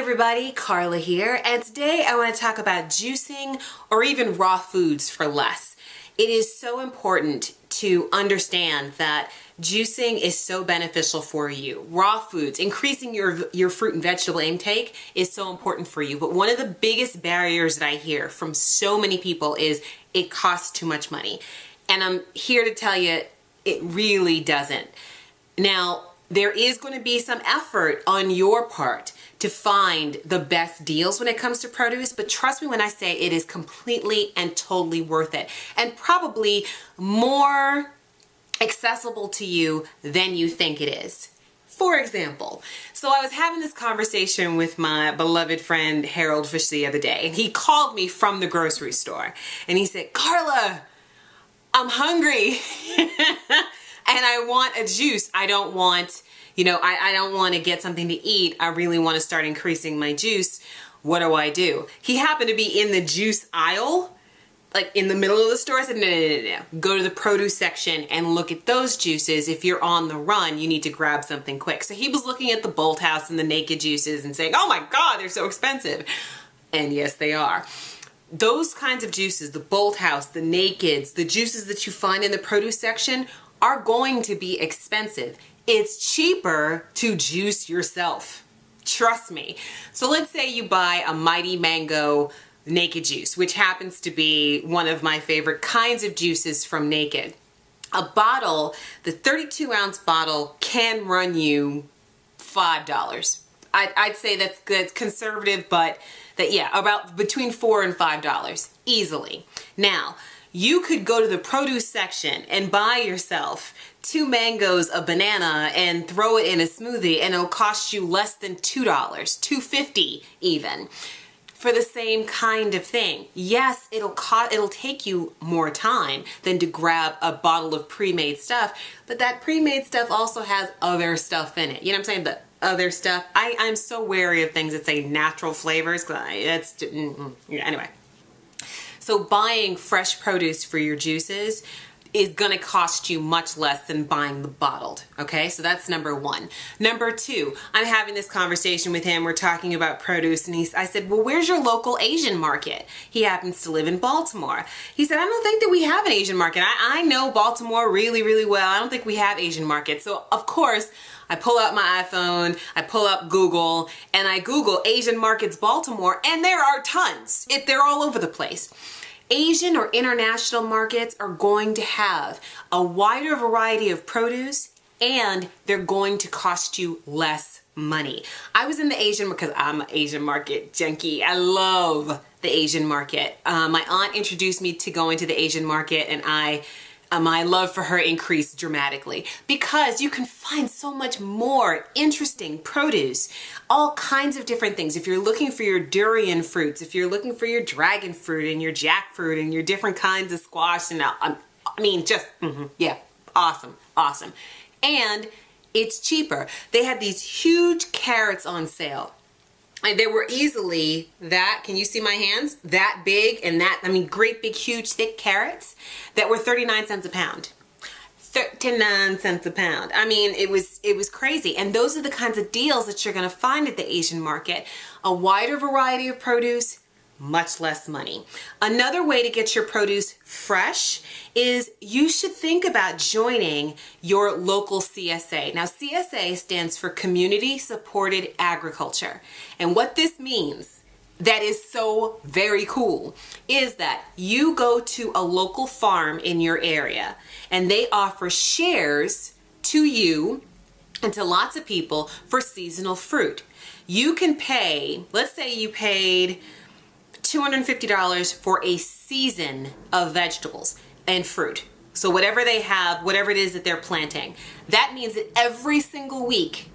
everybody, Carla here, and today I want to talk about juicing or even raw foods for less. It is so important to understand that juicing is so beneficial for you. Raw foods, increasing your fruit and vegetable intake is so important for you. But one of the biggest barriers that I hear from so many people is it costs too much money. And I'm here to tell you it really doesn't. Now, there is going to be some effort on your part to find the best deals when it comes to produce, but trust me when I say it is completely and totally worth it, and probably more accessible to you than you think it is. For example, so I was having this conversation with my beloved friend Harold Fish the other day, and he called me from the grocery store, and he said, "Carla, I'm hungry and I want a juice. I don't want, I don't want to get something to eat. I really want to start increasing my juice. What do?" He happened to be in the juice aisle, like in the middle of the store. I said, no. Go to the produce section and look at those juices. If you're on the run, you need to grab something quick. So he was looking at the Bolt House and the Naked juices and saying, "Oh my God, they're so expensive." And yes, they are. Those kinds of juices, the Bolt House, the Nakeds, the juices that you find in the produce section are going to be expensive. It's cheaper to juice yourself. Trust me. So let's say you buy a Mighty Mango Naked juice, which happens to be one of my favorite kinds of juices from Naked. A bottle, the 32-ounce bottle, can run you $5. I'd say that's conservative, but about between $4 and $5 easily. Now, you could go to the produce section and buy yourself 2 mangoes, a banana, and throw it in a smoothie, and it'll cost you less than $2, $2.50 even, for the same kind of thing. Yes, it'll take you more time than to grab a bottle of pre-made stuff, but that pre-made stuff also has other stuff in it. You know what I'm saying? The other stuff. I'm so wary of things that say natural flavors. Anyway. So buying fresh produce for your juices is going to cost you much less than buying the bottled. Okay, so that's number one. Number two, I'm having this conversation with him. We're talking about produce, and I said, "Well, where's your local Asian market?" He happens to live in Baltimore. He said, "I don't think that we have an Asian market. I know Baltimore really, really well. I don't think we have Asian markets." So of course, I pull out my iPhone, I pull up Google, and I Google Asian markets Baltimore, and there are tons. They're all over the place. Asian or international markets are going to have a wider variety of produce, and they're going to cost you less money. I was in the Asian because I'm an Asian market junkie. I love the Asian market. My aunt introduced me to going to the Asian market, and my love for her increased dramatically because you can find so much more interesting produce, all kinds of different things. If you're looking for your durian fruits, if you're looking for your dragon fruit and your jackfruit and your different kinds of squash, and awesome. And it's cheaper. They had these huge carrots on sale. And they were easily can you see my hands? That big, and great big huge thick carrots that were 39 cents a pound. 39 cents a pound. It was crazy. And those are the kinds of deals that you're going to find at the Asian market. A wider variety of produce, much less money. Another way to get your produce fresh is you should think about joining your local CSA. Now, CSA stands for Community Supported Agriculture. And what this means, that is so very cool, is that you go to a local farm in your area and they offer shares to you and to lots of people for seasonal fruit. You can pay, let's say you paid $250 for a season of vegetables and fruit. So whatever they have, whatever it is that they're planting, that means that every single week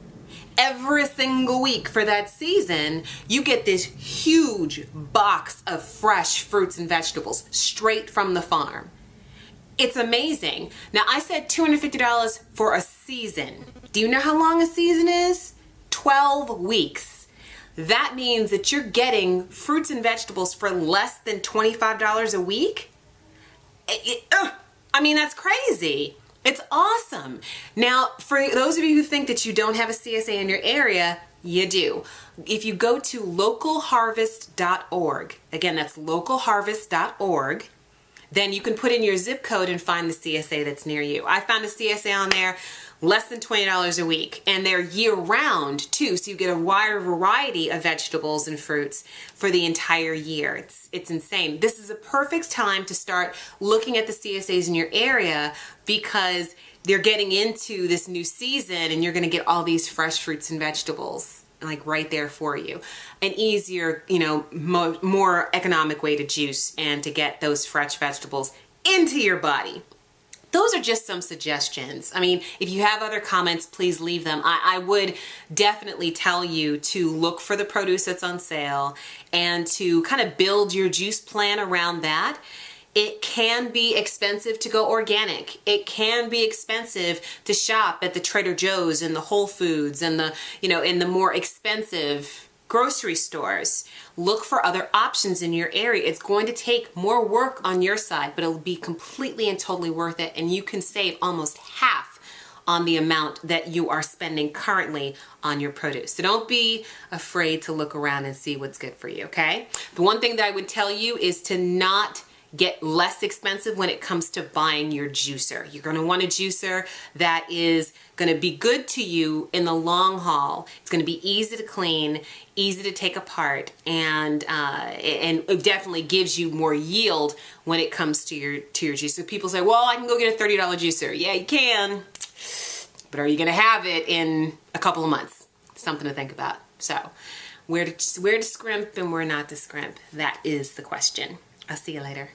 for that season, you get this huge box of fresh fruits and vegetables straight from the farm. It's amazing. Now, I said $250 for a season. Do you know how long a season is? 12 weeks. That means that you're getting fruits and vegetables for less than $25 a week. That's crazy. It's awesome. Now, for those of you who think that you don't have a CSA in your area, you do. If you go to localharvest.org, again, that's localharvest.org, then you can put in your zip code and find the CSA that's near you. I found a CSA on there, less than $20 a week, and they're year-round too, so you get a wider variety of vegetables and fruits for the entire year. It's insane. This is a perfect time to start looking at the CSAs in your area because they're getting into this new season and you're going to get all these fresh fruits and vegetables like right there for you. An easier, more economic way to juice and to get those fresh vegetables into your body. Those are just some suggestions. I mean, if you have other comments, please leave them. I would definitely tell you to look for the produce that's on sale and to kind of build your juice plan around that. It can be expensive to go organic. It can be expensive to shop at the Trader Joe's and the Whole Foods and the, in the more expensive grocery stores. Look for other options in your area. It's going to take more work on your side, but it'll be completely and totally worth it, and you can save almost half on the amount that you are spending currently on your produce. So don't be afraid to look around and see what's good for you, okay? The one thing that I would tell you is to not get less expensive when it comes to buying your juicer. You're going to want a juicer that is going to be good to you in the long haul. It's going to be easy to clean, easy to take apart, and it definitely gives you more yield when it comes to your juice. So people say, well, I can go get a $30 juicer. Yeah, you can. But are you going to have it in a couple of months? Something to think about. So where to scrimp and where not to scrimp, that is the question. I'll see you later.